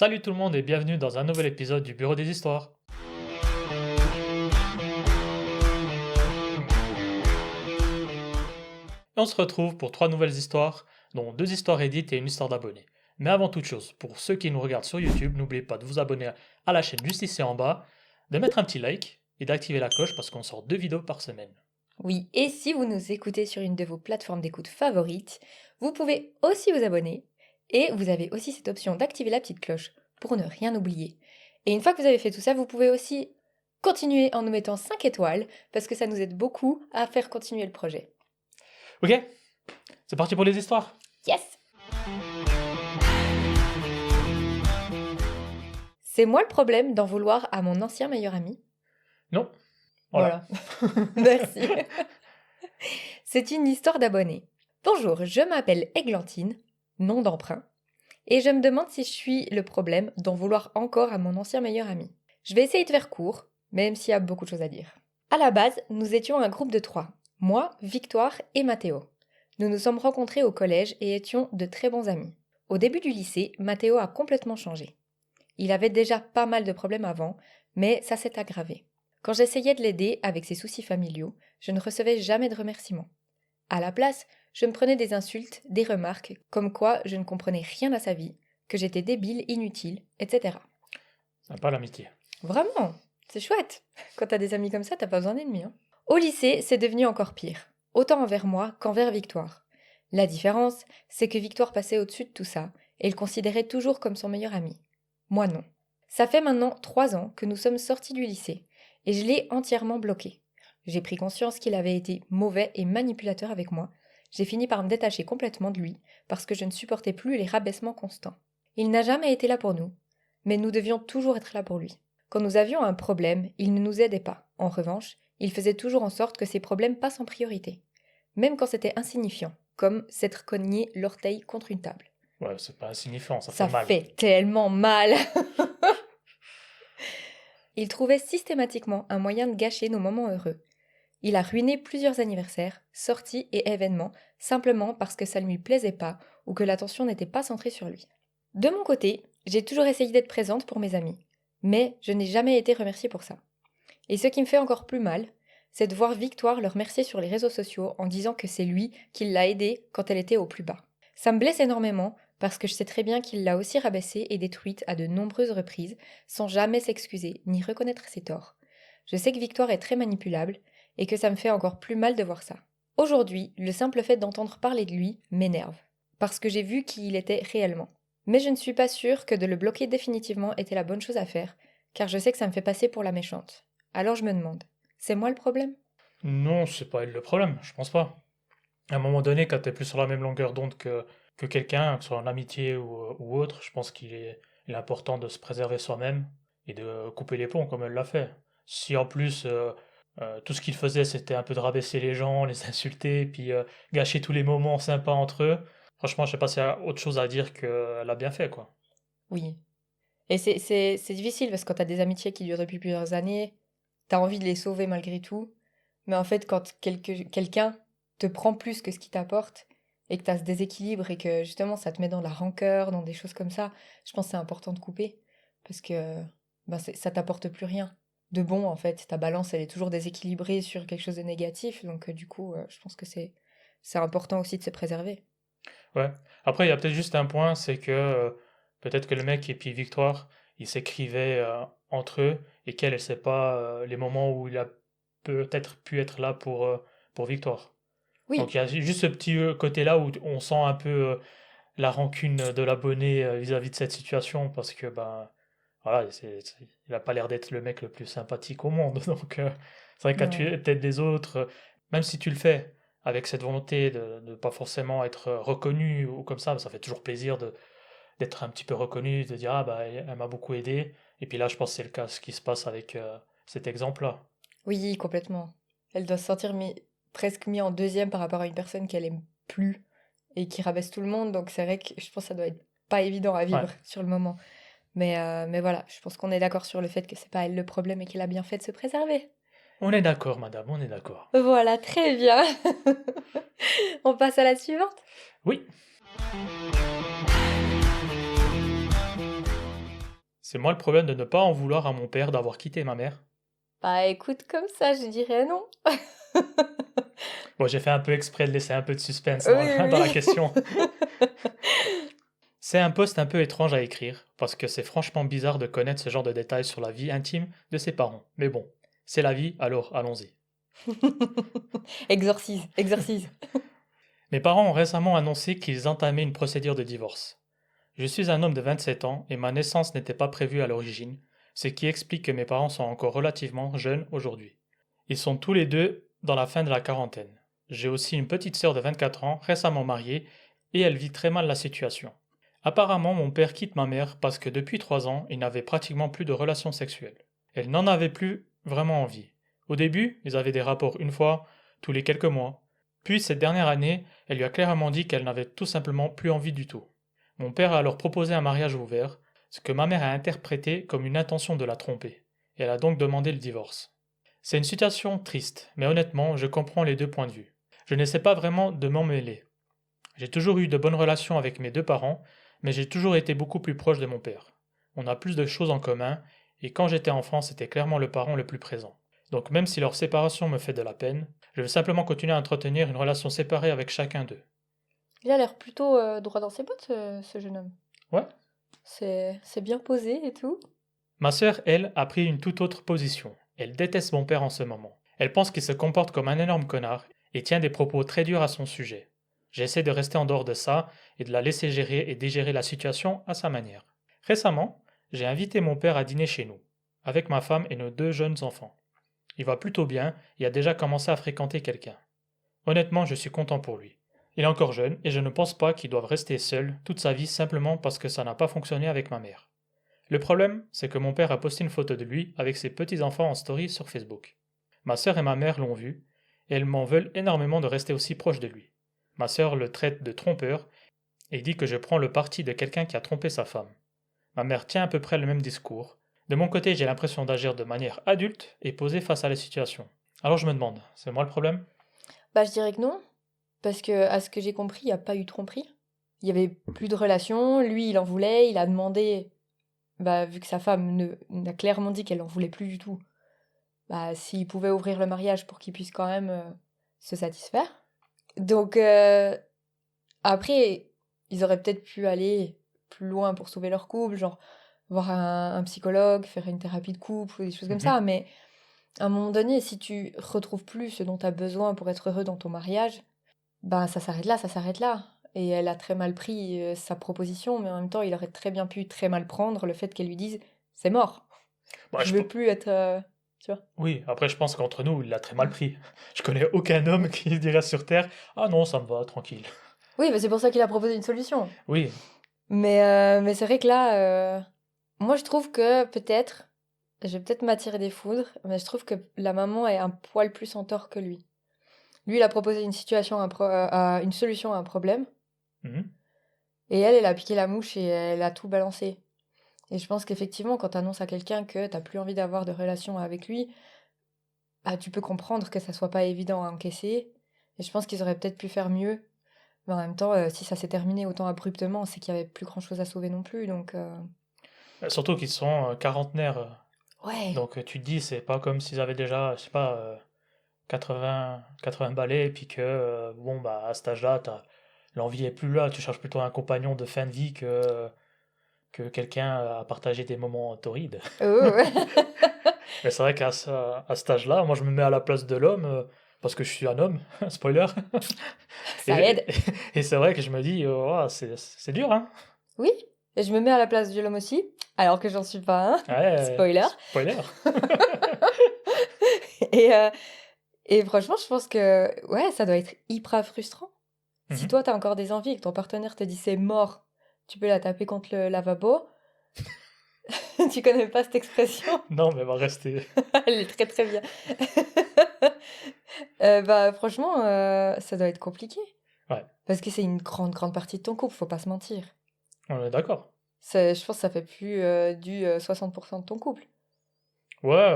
Salut tout le monde et bienvenue dans un nouvel épisode du Bureau des Histoires. Et on se retrouve pour 3 nouvelles histoires, dont 2 histoires édites et une histoire d'abonnés. Mais avant toute chose, pour ceux qui nous regardent sur YouTube, n'oubliez pas de vous abonner à la chaîne juste ici en bas, de mettre un petit like et d'activer la cloche parce qu'on sort 2 vidéos par semaine. Oui, et si vous nous écoutez sur une de vos plateformes d'écoute favorites, vous pouvez aussi vous abonner et vous avez aussi cette option d'activer la petite cloche pour ne rien oublier. Et une fois que vous avez fait tout ça, vous pouvez aussi continuer en nous mettant 5 étoiles parce que ça nous aide beaucoup à faire continuer le projet. Ok, c'est parti pour les histoires. Yes! C'est moi le problème d'en vouloir à mon ancien meilleur ami? Non, voilà. Merci. C'est une histoire d'abonné. Bonjour, je m'appelle Églantine, nom d'emprunt, et je me demande si je suis le problème d'en vouloir encore à mon ancien meilleur ami. Je vais essayer de faire court, même s'il y a beaucoup de choses à dire. À la base, nous étions un groupe de 3, moi, Victoire et Mathéo. Nous nous sommes rencontrés au collège et étions de très bons amis. Au début du lycée, Mathéo a complètement changé. Il avait déjà pas mal de problèmes avant, mais ça s'est aggravé. Quand j'essayais de l'aider avec ses soucis familiaux, je ne recevais jamais de remerciements. À la place, je me prenais des insultes, des remarques, comme quoi je ne comprenais rien à sa vie, que j'étais débile, inutile, etc. Sympa l'amitié. Vraiment, c'est chouette. Quand t'as des amis comme ça, t'as pas besoin d'ennemis. Au lycée, c'est devenu encore pire, autant envers moi qu'envers Victoire. La différence, c'est que Victoire passait au-dessus de tout ça et le considérait toujours comme son meilleur ami. Moi non. Ça fait maintenant 3 ans que nous sommes sortis du lycée et je l'ai entièrement bloqué. J'ai pris conscience qu'il avait été mauvais et manipulateur avec moi. J'ai fini par me détacher complètement de lui parce que je ne supportais plus les rabaissements constants. Il n'a jamais été là pour nous, mais nous devions toujours être là pour lui. Quand nous avions un problème, il ne nous aidait pas. En revanche, il faisait toujours en sorte que ces problèmes passent en priorité, même quand c'était insignifiant, comme s'être cogné l'orteil contre une table. Ouais, c'est pas insignifiant, ça Ça fait mal. fait tellement mal. Il trouvait systématiquement un moyen de gâcher nos moments heureux. Il a ruiné plusieurs anniversaires, sorties et événements simplement parce que ça ne lui plaisait pas ou que l'attention n'était pas centrée sur lui. De mon côté, j'ai toujours essayé d'être présente pour mes amis, mais je n'ai jamais été remerciée pour ça. Et ce qui me fait encore plus mal, c'est de voir Victoire le remercier sur les réseaux sociaux en disant que c'est lui qui l'a aidée quand elle était au plus bas. Ça me blesse énormément parce que je sais très bien qu'il l'a aussi rabaissée et détruite à de nombreuses reprises sans jamais s'excuser ni reconnaître ses torts. Je sais que Victoire est très manipulable et que ça me fait encore plus mal de voir ça. Aujourd'hui, le simple fait d'entendre parler de lui m'énerve, parce que j'ai vu qui il était réellement. Mais je ne suis pas sûre que de le bloquer définitivement était la bonne chose à faire, car je sais que ça me fait passer pour la méchante. Alors je me demande, c'est moi le problème? Non, c'est pas elle le problème, je pense pas. À un moment donné, quand t'es plus sur la même longueur d'onde que quelqu'un, que ce soit en amitié ou autre, je pense il est important de se préserver soi-même et de couper les ponts comme elle l'a fait. Si en plus tout ce qu'il faisait c'était un peu de rabaisser les gens, les insulter, puis gâcher tous les moments sympas entre eux, franchement je sais pas s'il y a autre chose à dire qu'elle a bien fait quoi. Oui. Et c'est difficile parce que quand t'as des amitiés qui durent depuis plusieurs années, t'as envie de les sauver malgré tout. Mais en fait, quand quelqu'un te prend plus que ce qu'il t'apporte et que t'as ce déséquilibre et que justement ça te met dans la rancœur, dans des choses comme ça, je pense que c'est important de couper parce que ben, ça t'apporte plus rien de bon en fait. Ta balance, elle est toujours déséquilibrée sur quelque chose de négatif. Donc du coup, je pense que c'est important aussi de se préserver. Ouais. Après, il y a peut-être juste un point, c'est que peut-être que le mec et puis Victoire, ils s'écrivaient entre eux et qu'elle, elle sait pas les moments où il a peut-être pu être là pour Victoire. Donc Oui, il y a juste ce petit côté-là où on sent un peu la rancune de l'abonné vis-à-vis de cette situation parce que ben voilà, il a pas l'air d'être le mec le plus sympathique au monde. Donc c'est vrai que quand tu non. aides les autres, même si tu le fais avec cette volonté de ne pas forcément être reconnu ou comme ça fait toujours plaisir d'être un petit peu reconnu, de dire ah bah elle m'a beaucoup aidé. Et puis là, je pense que c'est le cas, ce qui se passe avec cet exemple-là. Oui, complètement. Elle doit se sentir presque mis en deuxième par rapport à une personne qu'elle aime plus et qui rabaisse tout le monde. Donc c'est vrai que je pense que ça doit être pas évident à Ouais, vivre sur le moment. Mais voilà, je pense qu'on est d'accord sur le fait que c'est pas elle le problème et qu'elle a bien fait de se préserver. on est d'accord, madame, on est d'accord. Voilà, très bien. On passe à la suivante. Oui, C'est moi le problème de ne pas en vouloir à mon père d'avoir quitté ma mère. Bah écoute, comme ça, je dirais non. Bon, j'ai fait un peu exprès de laisser un peu de suspense Oui, dans la oui, question. oui. C'est un post un peu étrange à écrire, parce que c'est franchement bizarre de connaître ce genre de détails sur la vie intime de ses parents. Mais bon, c'est la vie, alors allons-y. Exorcise, exorcise. Mes parents ont récemment annoncé qu'ils entamaient une procédure de divorce. Je suis un homme de 27 ans et ma naissance n'était pas prévue à l'origine, ce qui explique que mes parents sont encore relativement jeunes aujourd'hui. Ils sont tous les deux dans la fin de la quarantaine. J'ai aussi une petite sœur de 24 ans, récemment mariée, et elle vit très mal la situation. Apparemment, mon père quitte ma mère parce que depuis 3 ans, il n'avait pratiquement plus de relations sexuelles. Elle n'en avait plus vraiment envie. Au début, ils avaient des rapports une fois, tous les quelques mois. Puis, cette dernière année, elle lui a clairement dit qu'elle n'avait tout simplement plus envie du tout. Mon père a alors proposé un mariage ouvert, ce que ma mère a interprété comme une intention de la tromper. Elle a donc demandé le divorce. C'est une situation triste, mais honnêtement, je comprends les deux points de vue. Je n'essaie pas vraiment de m'en mêler. J'ai toujours eu de bonnes relations avec mes deux parents, mais j'ai toujours été beaucoup plus proche de mon père. On a plus de choses en commun, et quand j'étais enfant, c'était clairement le parent le plus présent. Donc même si leur séparation me fait de la peine, je veux simplement continuer à entretenir une relation séparée avec chacun d'eux. Il a l'air plutôt droit dans ses bottes, ce jeune homme. Ouais. C'est bien posé et tout. Ma sœur, elle, a pris une toute autre position. Elle déteste mon père en ce moment. Elle pense qu'il se comporte comme un énorme connard et tient des propos très durs à son sujet. J'essaie de rester en dehors de ça et de la laisser gérer et digérer la situation à sa manière. Récemment, j'ai invité mon père à dîner chez nous, avec ma femme et nos deux jeunes enfants. Il va plutôt bien et a déjà commencé à fréquenter quelqu'un. Honnêtement, je suis content pour lui. Il est encore jeune et je ne pense pas qu'il doive rester seul toute sa vie simplement parce que ça n'a pas fonctionné avec ma mère. Le problème, c'est que mon père a posté une photo de lui avec ses petits-enfants en story sur Facebook. Ma sœur et ma mère l'ont vu, et elles m'en veulent énormément de rester aussi proche de lui. Ma sœur le traite de trompeur et dit que je prends le parti de quelqu'un qui a trompé sa femme. Ma mère tient à peu près le même discours. De mon côté, j'ai l'impression d'agir de manière adulte et posée face à la situation. Alors je me demande, c'est moi le problème? Bah je dirais que non, parce que à ce que j'ai compris, il n'y a pas eu de tromperie. Il y avait plus de relation, lui il en voulait, il a demandé, bah vu que sa femme n'a clairement dit qu'elle en voulait plus du tout, bah s'il pouvait ouvrir le mariage pour qu'il puisse quand même se satisfaire. Donc après, ils auraient peut-être pu aller plus loin pour sauver leur couple, genre voir un psychologue, faire une thérapie de couple ou des choses comme Mhm. ça, mais à un moment donné, si tu retrouves plus ce dont tu as besoin pour être heureux dans ton mariage, ben ça s'arrête là, ça s'arrête là. Et elle a très mal pris sa proposition, mais en même temps, il aurait très bien pu très mal prendre le fait qu'elle lui dise c'est mort, Bah, je veux plus être. Tu vois. Oui, après je pense qu'entre nous, il l'a très mal pris. Je connais aucun homme qui dirait sur Terre: «Ah non, ça me va, tranquille.» Oui, bah c'est pour ça qu'il a proposé une solution. Oui, Mais c'est vrai que là, moi je trouve que peut-être, je vais peut-être m'attirer des foudres, mais je trouve que la maman est un poil plus en tort que lui. Lui, il a proposé une situation, une solution à un problème, mhm. et elle a piqué la mouche et elle a tout balancé. Et je pense qu'effectivement, quand tu annonces à quelqu'un que t'as plus envie d'avoir de relation avec lui, bah, tu peux comprendre que ça soit pas évident à encaisser. Et je pense qu'ils auraient peut-être pu faire mieux. Mais en même temps, si ça s'est terminé autant abruptement, c'est qu'il y avait plus grand-chose à sauver non plus. Donc, Surtout qu'ils sont quarantenaires. ouais. Donc tu te dis, c'est pas comme s'ils avaient déjà, je sais pas, 80 balais, et puis que, bon, bah, à cet âge-là, l'envie est plus là, tu cherches plutôt un compagnon de fin de vie que quelqu'un à partager des moments torrides. Oh. Mais c'est vrai à cet âge-là, moi je me mets à la place de l'homme, parce que je suis un homme, spoiler. Ça Et, aide. et- et c'est vrai que je me dis, ouah, c'est dur, hein? Oui. Et je me mets à la place de l'homme aussi, alors que j'en suis pas un. Ouais, Spoiler. spoiler. Et, euh, et franchement, je pense que ouais, ça doit être hyper frustrant. Si Mhm. toi, t'as encore des envies et que ton partenaire te dit c'est mort, tu peux la taper contre le lavabo. Tu connais pas cette expression? Non, mais va rester. Elle est très très bien. Bah franchement, ça doit être compliqué. Ouais, Parce que c'est une grande grande partie de ton couple, faut pas se mentir. on est d'accord. Je pense que ça fait plus du 60% de ton couple. Ouais,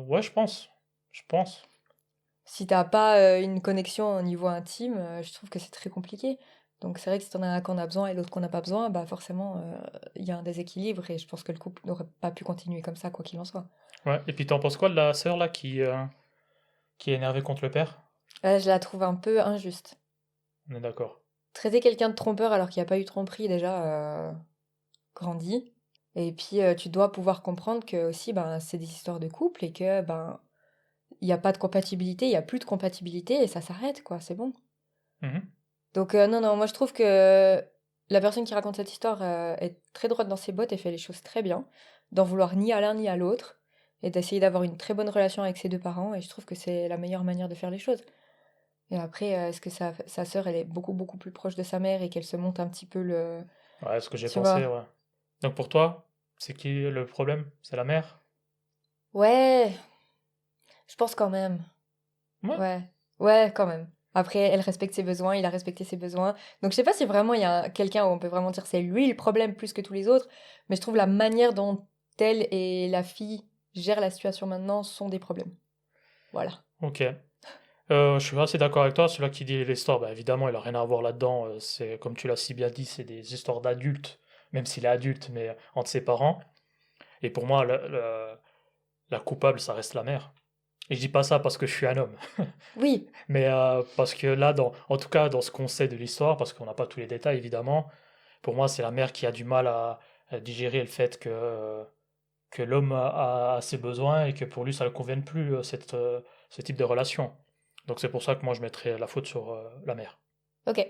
ouais, je pense. Je pense. Si t'as pas une connexion au niveau intime, je trouve que c'est très compliqué. Donc c'est vrai que si t'en as un qu'on a besoin et l'autre qu'on n'a pas besoin, bah forcément, il y a un déséquilibre et je pense que le couple n'aurait pas pu continuer comme ça, quoi qu'il en soit. Ouais, et puis t'en penses quoi de la sœur là qui est énervée contre le père? Je la trouve un peu injuste. On est d'accord. Traiter quelqu'un de trompeur alors qu'il n'y a pas eu de tromperie, déjà, grandit. Et puis, tu dois pouvoir comprendre que aussi, ben, c'est des histoires de couple et que, ben, il n'y a pas de compatibilité, il n'y a plus de compatibilité et ça s'arrête, quoi, c'est bon. Mhm. Donc, non, non, moi je trouve que la personne qui raconte cette histoire est très droite dans ses bottes et fait les choses très bien, d'en vouloir ni à l'un ni à l'autre, et d'essayer d'avoir une très bonne relation avec ses deux parents, et je trouve que c'est la meilleure manière de faire les choses. Et après, est-ce que sa sœur, elle est beaucoup, beaucoup plus proche de sa mère et qu'elle se monte un petit peu le... Ouais, ce que j'ai Tu pensé, vois? ouais. Donc pour toi, c'est qui le problème? C'est la mère? Ouais, je pense quand même. Ouais. Ouais, ouais, quand même. Après, elle respecte ses besoins, il a respecté ses besoins. Donc, je sais pas si vraiment il y a quelqu'un où on peut vraiment dire c'est lui le problème plus que tous les autres, mais je trouve la manière dont elle et la fille gèrent la situation maintenant sont des problèmes. Voilà. Ok. Je suis assez d'accord avec toi. Celui-là qui dit l'histoire, bah, évidemment, il a rien à voir là-dedans. C'est comme tu l'as si bien dit, c'est des histoires d'adultes, même s'il est adulte, mais entre ses parents. Et pour moi, la coupable, ça reste la mère. Et je dis pas ça parce que je suis un homme, Oui, mais parce que là, en tout cas, dans ce qu'on sait de l'histoire, parce qu'on n'a pas tous les détails évidemment, pour moi, c'est la mère qui a du mal à digérer le fait que l'homme a ses besoins et que pour lui, ça ne le convienne plus, ce type de relation. Donc c'est pour ça que moi, je mettrais la faute sur la mère. ok,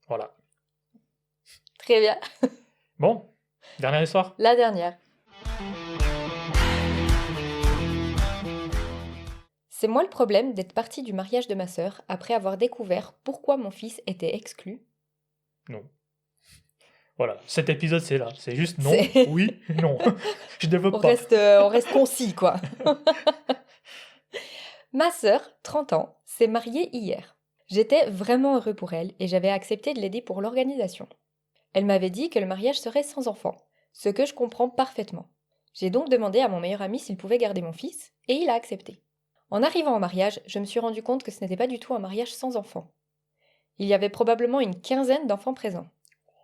Voilà. très bien. Bon, dernière histoire. La dernière. C'est moi le problème d'être partie du mariage de ma sœur après avoir découvert pourquoi mon fils était exclu. Non. Voilà, cet épisode, c'est là. C'est juste non, C'est... oui, non. Je développe pas. on reste concis, quoi. Ma sœur, 30 ans, s'est mariée hier. J'étais vraiment heureux pour elle et j'avais accepté de l'aider pour l'organisation. Elle m'avait dit que le mariage serait sans enfant, ce que je comprends parfaitement. J'ai donc demandé à mon meilleur ami s'il pouvait garder mon fils et il a accepté. En arrivant au mariage, je me suis rendu compte que ce n'était pas du tout un mariage sans enfant. Il y avait probablement une quinzaine d'enfants présents.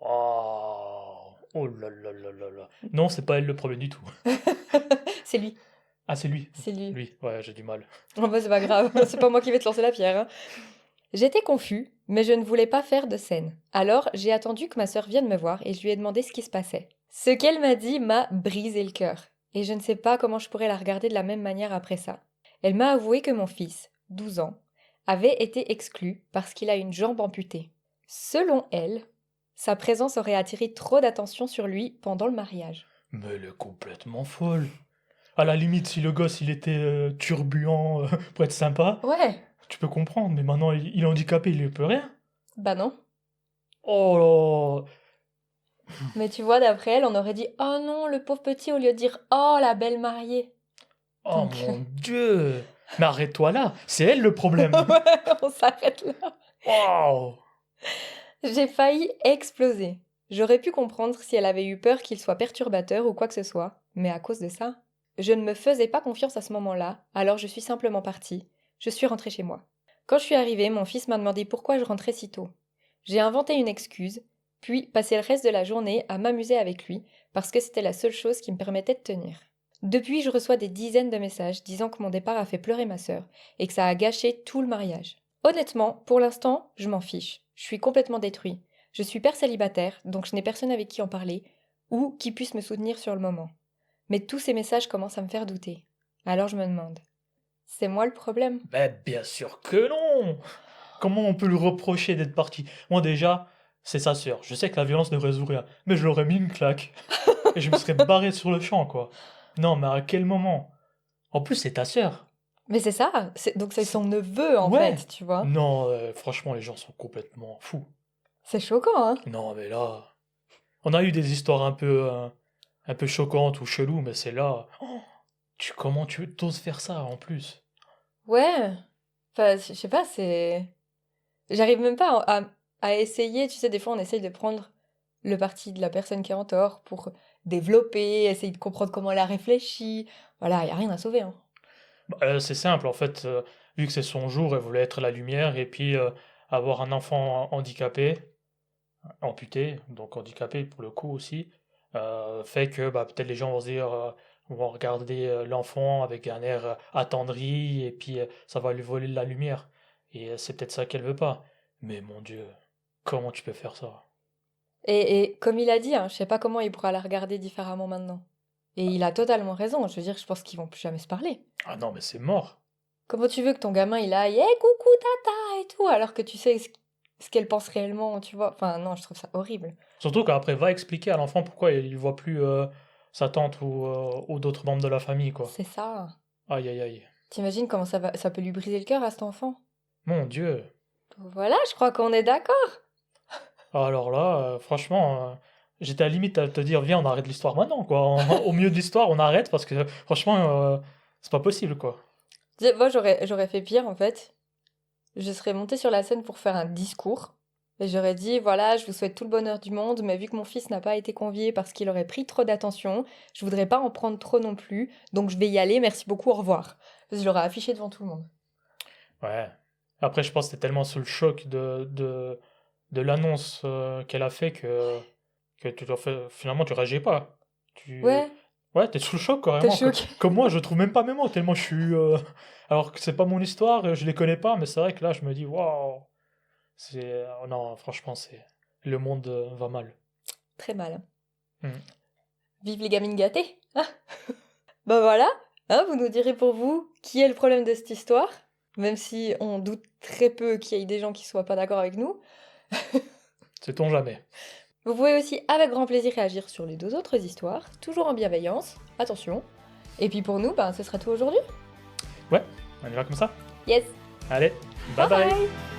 Oh, oh là là là là là. Non, c'est pas elle le problème du tout. C'est lui, Ah, c'est lui. c'est lui. Lui, ouais, j'ai du mal. Oh bah c'est pas grave, c'est pas moi qui vais te lancer la pierre, hein. J'étais confus, mais je ne voulais pas faire de scène. Alors j'ai attendu que ma sœur vienne me voir et je lui ai demandé ce qui se passait. Ce qu'elle m'a dit m'a brisé le cœur, et je ne sais pas comment je pourrais la regarder de la même manière après ça. Elle m'a avoué que mon fils, 12 ans, avait été exclu parce qu'il a une jambe amputée. Selon elle, sa présence aurait attiré trop d'attention sur lui pendant le mariage. Mais elle est complètement folle. À la limite, si le gosse il était turbulent pour être sympa, Ouais, tu peux comprendre. Mais maintenant, il est handicapé, il ne peut rien. bah non. Oh là. Mais tu vois, d'après elle, on aurait dit oh non, le pauvre petit, au lieu de dire oh la belle mariée. Oh Donc, mon Dieu. Mais arrête-toi là. C'est elle le problème. ouais, on s'arrête là. Waouh. J'ai failli exploser. J'aurais pu comprendre si elle avait eu peur qu'il soit perturbateur ou quoi que ce soit, mais à cause de ça, je ne me faisais pas confiance à ce moment-là, alors je suis simplement partie. Je suis rentrée chez moi. Quand je suis arrivée, mon fils m'a demandé pourquoi je rentrais si tôt. J'ai inventé une excuse, puis passé le reste de la journée à m'amuser avec lui, parce que c'était la seule chose qui me permettait de tenir. Depuis, je reçois des dizaines de messages disant que mon départ a fait pleurer ma sœur et que ça a gâché tout le mariage. Honnêtement, pour l'instant, je m'en fiche. Je suis complètement détruit. Je suis père célibataire, donc je n'ai personne avec qui en parler, ou qui puisse me soutenir sur le moment. Mais tous ces messages commencent à me faire douter. Alors je me demande, c'est moi le problème? Mais bien sûr que non. Comment on peut lui reprocher d'être parti? Moi déjà, c'est sa sœur. Je sais que la violence ne résout rien, mais je l'aurais mis une claque. Et je me serais barré sur le champ, quoi. Non, mais à quel moment? En plus, c'est ta sœur. Mais c'est ça, donc c'est C'est- son neveu en Ouais. fait, tu vois. Non, franchement, les gens sont complètement fous. C'est choquant, hein? Non, mais là, on a eu des histoires un peu choquantes ou cheloues, mais c'est là. Oh, comment tu t'oses faire ça en plus? Ouais. Enfin, je sais pas, c'est... J'arrive même pas à essayer, tu sais, des fois on essaye de prendre le parti de la personne qui est en tort pour développer, essayer de comprendre comment elle a réfléchi. Voilà, il y a rien à sauver, hein. Bah, c'est simple, en fait, vu que c'est son jour, elle voulait être la lumière et puis avoir un enfant handicapé. amputé, donc handicapé pour le coup aussi, fait que bah, peut-être les gens vont se dire, vont regarder l'enfant avec un air attendri, et puis ça va lui voler de la lumière. Et c'est peut-être ça qu'elle veut pas. Mais mon Dieu, comment tu peux faire ça? Et comme il a dit, hein, je sais pas comment il pourra la regarder différemment maintenant. Et il a totalement raison. Je veux dire, je pense qu'ils vont plus jamais se parler. Ah non, mais c'est mort. Comment tu veux que ton gamin il aille, hey, coucou tata et tout, alors que tu sais ce qu'elle pense réellement, tu vois? Enfin, non, je trouve ça horrible. Surtout qu'après, va expliquer à l'enfant pourquoi il voit plus sa tante ou d'autres membres de la famille, quoi. C'est ça. Aïe, aïe, aïe. T'imagines comment ça peut lui briser le cœur à cet enfant? Mon Dieu. Voilà, je crois qu'on est d'accord. Alors là, franchement, j'étais à la limite à te dire, viens, on arrête l'histoire maintenant, quoi. Au milieu de l'histoire, on arrête parce que franchement, c'est pas possible, quoi. Moi, j'aurais fait pire, en fait. Je serais montée sur la scène pour faire un discours. Et j'aurais dit, voilà, je vous souhaite tout le bonheur du monde, mais vu que mon fils n'a pas été convié parce qu'il aurait pris trop d'attention, je voudrais pas en prendre trop non plus, donc je vais y aller, merci beaucoup, au revoir. Parce que je l'aurais affiché devant tout le monde. Ouais. Après, je pense que t'es tellement sous le choc de l'annonce qu'elle a fait que finalement, tu réagis pas. Tu... Ouais, Ouais, t'es sous le choc, t'es carrément. choquée. Comme moi, je trouve même pas mes mots, tellement je suis... Alors que c'est pas mon histoire, je les connais pas, mais c'est vrai que là, je me dis, waouh, c'est... non, franchement, c'est... Le monde va mal. Très mal. Hmm. Vive les gamines gâtées, hein. Bah voilà, hein, vous nous direz pour vous qui est le problème de cette histoire, même si on doute très peu qu'il y ait des gens qui soient pas d'accord avec nous. Sait-on jamais. Vous pouvez aussi avec grand plaisir réagir sur les deux autres histoires, toujours en bienveillance, attention. Et puis pour nous, ben, ce sera tout aujourd'hui. Ouais, on y va comme ça. Yes, Allez, bye bye bye. bye.